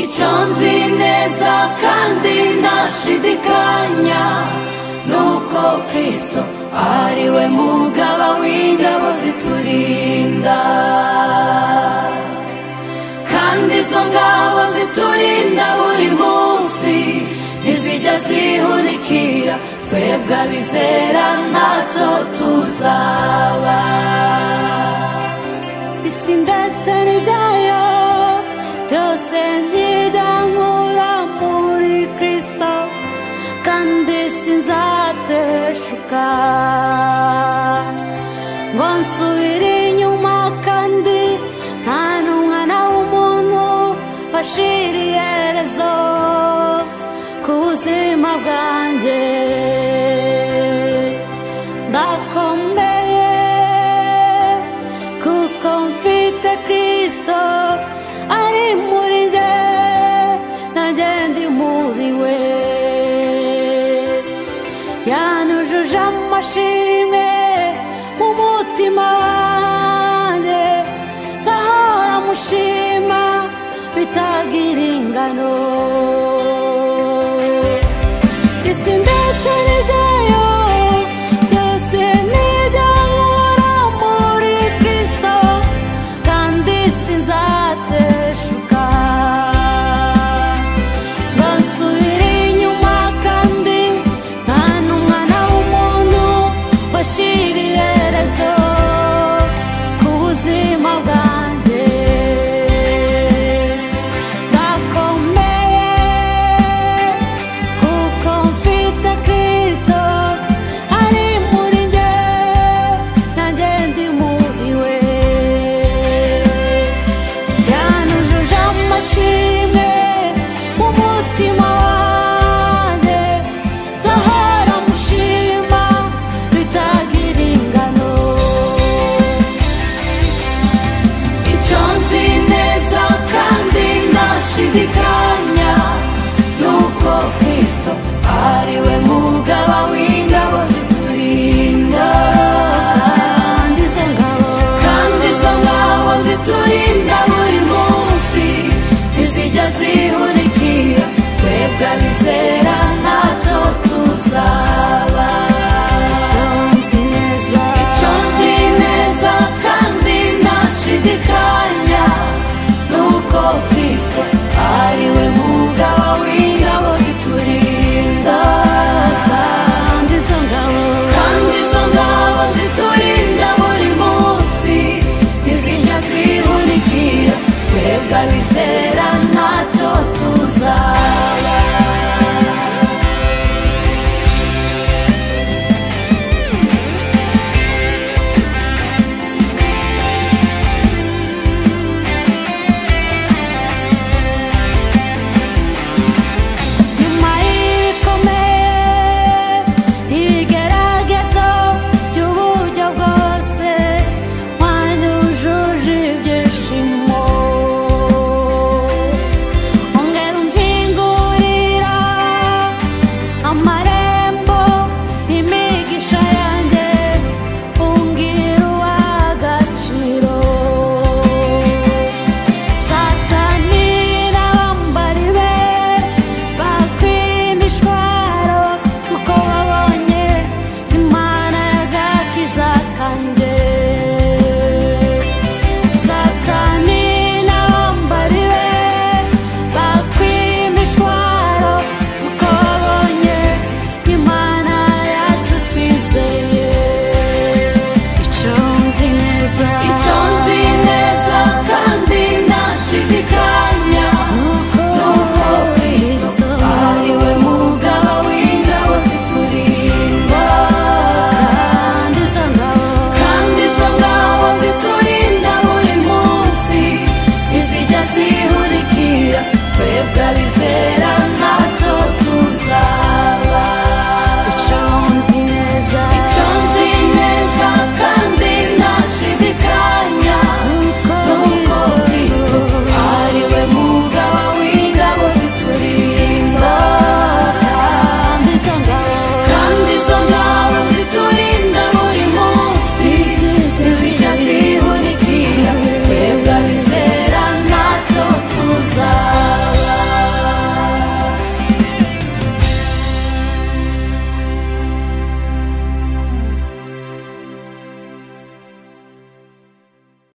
icyo nzi neza kandi ntashidikanya nuko Kristo ari we mugaba w'ingabo ziturinda, kandi izo ngabo ziturinda buri munsi ntizijya zihunikira, twebwe abizera ntacyo tuzaba. Isi ndetse n'ibyayo byose ntibyangura muri Kristo, kandi sinzateshuka ngo nsubire inyuma, kandi nta n'umwana w'umuntu washira iherezo ku buzima bwanjye. Ndakomeye kuko mfite Kristo ari muri njye, nanjye ndi muri we. Yanujuje amashimwe mu mutima wanjye, nzahora mushima bitagira ingano. Isi ndetse n'ibyayo byose ntibyangura muri Kristo, kandi sinzateshuka ngo nsubire inyuma, kandi nta n'umwana w'umuntu washira iherezo ku buzima bwanjye. Ndakomeye kuko mfite Kristo ari muri njye, nanjye ndi muri we. Yanujuje amashimwe mu mutima wanjye, nzahora mushima bitagira ingano. Icyo nzi neza kandi ntashidikanya nuko Kristo ari we mugaba w'ingabo ziturinda, kandi izo ngabo ziturinda buri munsi ntizijya zihunikira, twebwe abizera ntacyo tuzaba. Icyo nzi neza kandi ntashidikanya nuko Kristo ari we mugaba w'ingabo ziturinda, kandi izo ngabo ziturinda buri munsi ntizijya zihunikira, twebwe abizera